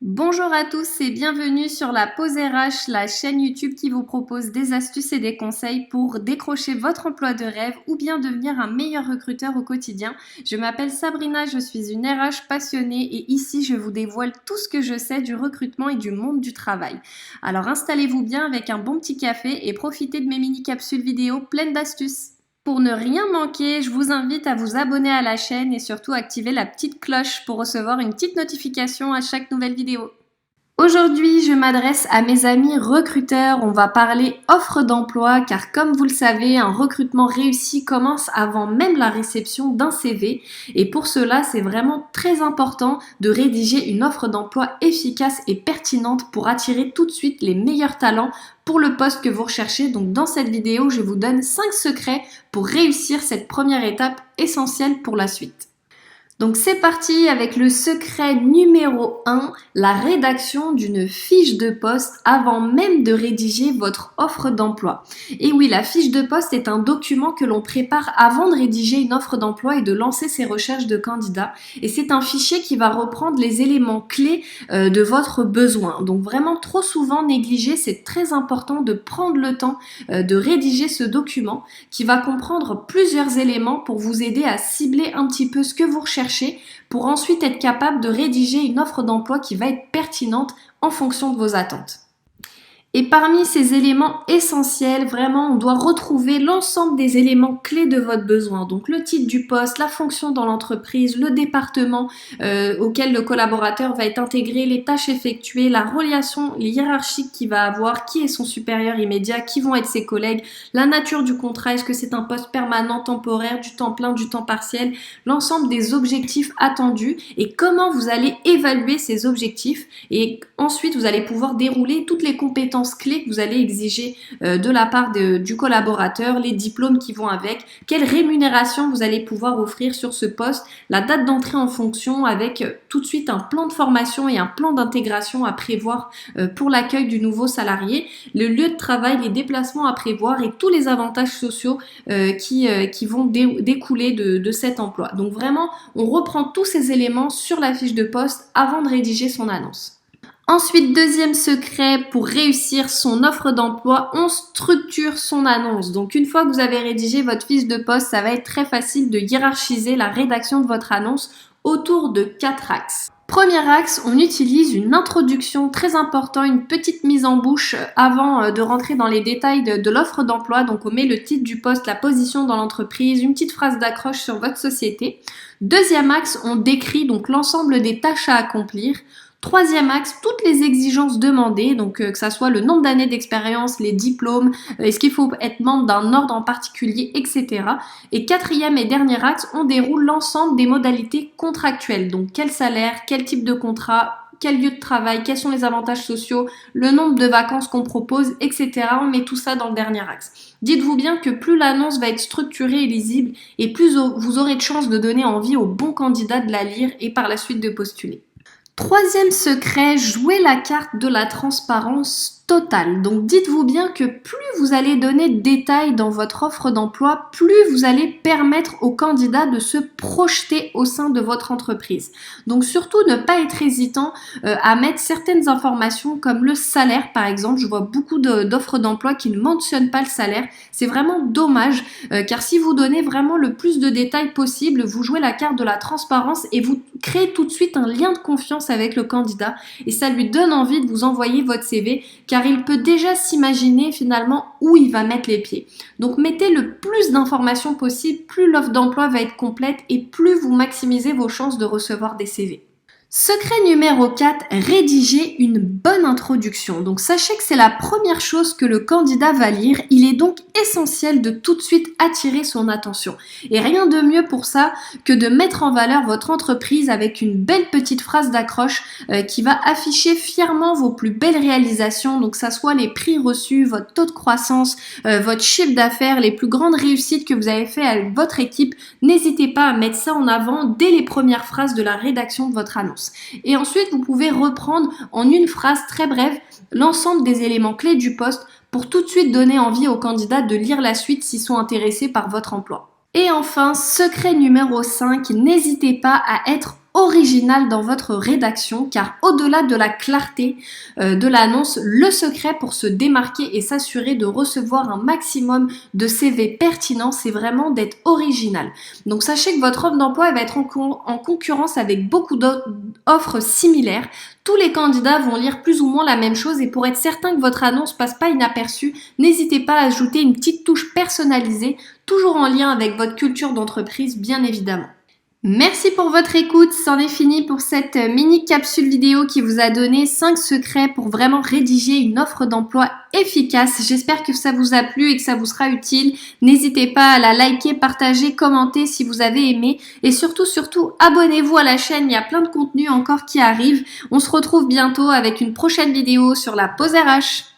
Bonjour à tous et bienvenue sur la Pause RH, la chaîne YouTube qui vous propose des astuces et des conseils pour décrocher votre emploi de rêve ou bien devenir un meilleur recruteur au quotidien. Je m'appelle Sabrina, je suis une RH passionnée et ici je vous dévoile tout ce que je sais du recrutement et du monde du travail. Alors installez-vous bien avec un bon petit café et profitez de mes mini-capsules vidéo pleines d'astuces. Pour ne rien manquer, je vous invite à vous abonner à la chaîne et surtout activer la petite cloche pour recevoir une petite notification à chaque nouvelle vidéo. Aujourd'hui, je m'adresse à mes amis recruteurs. On va parler offre d'emploi car comme vous le savez, un recrutement réussi commence avant même la réception d'un CV et pour cela, c'est vraiment très important de rédiger une offre d'emploi efficace et pertinente pour attirer tout de suite les meilleurs talents pour le poste que vous recherchez. Donc dans cette vidéo, je vous donne 5 secrets pour réussir cette première étape essentielle pour la suite. Donc c'est parti avec le secret numéro 1, la rédaction d'une fiche de poste avant même de rédiger votre offre d'emploi. Et oui, la fiche de poste est un document que l'on prépare avant de rédiger une offre d'emploi et de lancer ses recherches de candidats. Et c'est un fichier qui va reprendre les éléments clés de votre besoin. Donc vraiment trop souvent négligé, c'est très important de prendre le temps de rédiger ce document qui va comprendre plusieurs éléments pour vous aider à cibler un petit peu ce que vous recherchez pour ensuite être capable de rédiger une offre d'emploi qui va être pertinente en fonction de vos attentes. Et parmi ces éléments essentiels, vraiment, on doit retrouver l'ensemble des éléments clés de votre besoin. Donc le titre du poste, la fonction dans l'entreprise, le département auquel le collaborateur va être intégré, les tâches effectuées, la relation hiérarchique qu'il va avoir, qui est son supérieur immédiat, qui vont être ses collègues, la nature du contrat, est-ce que c'est un poste permanent, temporaire, du temps plein, du temps partiel, l'ensemble des objectifs attendus et comment vous allez évaluer ces objectifs. Et ensuite, vous allez pouvoir dérouler toutes les compétences clés que vous allez exiger de la part du collaborateur, les diplômes qui vont avec, quelle rémunération vous allez pouvoir offrir sur ce poste, la date d'entrée en fonction avec tout de suite un plan de formation et un plan d'intégration à prévoir pour l'accueil du nouveau salarié, le lieu de travail, les déplacements à prévoir et tous les avantages sociaux qui vont découler de cet emploi. Donc vraiment, on reprend tous ces éléments sur la fiche de poste avant de rédiger son annonce. Ensuite, deuxième secret pour réussir son offre d'emploi, on structure son annonce. Donc une fois que vous avez rédigé votre fiche de poste, ça va être très facile de hiérarchiser la rédaction de votre annonce autour de 4 axes. Premier axe, on utilise une introduction très importante, une petite mise en bouche avant de rentrer dans les détails de l'offre d'emploi. Donc on met le titre du poste, la position dans l'entreprise, une petite phrase d'accroche sur votre société. Deuxième axe, on décrit donc l'ensemble des tâches à accomplir. Troisième axe, toutes les exigences demandées, donc que ça soit le nombre d'années d'expérience, les diplômes, est-ce qu'il faut être membre d'un ordre en particulier, etc. Et quatrième et dernier axe, on déroule l'ensemble des modalités contractuelles, donc quel salaire, quel type de contrat, quel lieu de travail, quels sont les avantages sociaux, le nombre de vacances qu'on propose, etc. On met tout ça dans le dernier axe. Dites-vous bien que plus l'annonce va être structurée et lisible, et plus vous aurez de chances de donner envie aux bons candidats de la lire et par la suite de postuler. Troisième secret, jouez la carte de la transparence totale. Donc dites-vous bien que plus vous allez donner de détails dans votre offre d'emploi, plus vous allez permettre aux candidats de se projeter au sein de votre entreprise. Donc surtout ne pas être hésitant à mettre certaines informations comme le salaire par exemple. Je vois beaucoup d'offres d'emploi qui ne mentionnent pas le salaire. C'est vraiment dommage car si vous donnez vraiment le plus de détails possible, vous jouez la carte de la transparence et vous créez tout de suite un lien de confiance avec le candidat et ça lui donne envie de vous envoyer votre CV car il peut déjà s'imaginer finalement où il va mettre les pieds. Donc mettez le plus d'informations possible, plus l'offre d'emploi va être complète et plus vous maximisez vos chances de recevoir des CV. Secret numéro 4, rédiger une bonne introduction. Donc sachez que c'est la première chose que le candidat va lire. Il est donc essentiel de tout de suite attirer son attention. Et rien de mieux pour ça que de mettre en valeur votre entreprise avec une belle petite phrase d'accroche qui va afficher fièrement vos plus belles réalisations. Donc ça soit les prix reçus, votre taux de croissance, votre chiffre d'affaires, les plus grandes réussites que vous avez fait avec votre équipe. N'hésitez pas à mettre ça en avant dès les premières phrases de la rédaction de votre annonce. Et ensuite, vous pouvez reprendre en une phrase très brève l'ensemble des éléments clés du poste pour tout de suite donner envie aux candidats de lire la suite s'ils sont intéressés par votre emploi. Et enfin, secret numéro 5, n'hésitez pas à être original dans votre rédaction, car au-delà de la clarté de l'annonce, le secret pour se démarquer et s'assurer de recevoir un maximum de CV pertinents, c'est vraiment d'être original. Donc sachez que votre offre d'emploi va être en concurrence avec beaucoup d'offres similaires. Tous les candidats vont lire plus ou moins la même chose et pour être certain que votre annonce passe pas inaperçue, n'hésitez pas à ajouter une petite touche personnalisée, toujours en lien avec votre culture d'entreprise bien évidemment. Merci pour votre écoute, c'en est fini pour cette mini capsule vidéo qui vous a donné 5 secrets pour vraiment rédiger une offre d'emploi efficace. J'espère que ça vous a plu et que ça vous sera utile. N'hésitez pas à la liker, partager, commenter si vous avez aimé et surtout abonnez-vous à la chaîne, il y a plein de contenus encore qui arrivent. On se retrouve bientôt avec une prochaine vidéo sur la pause RH.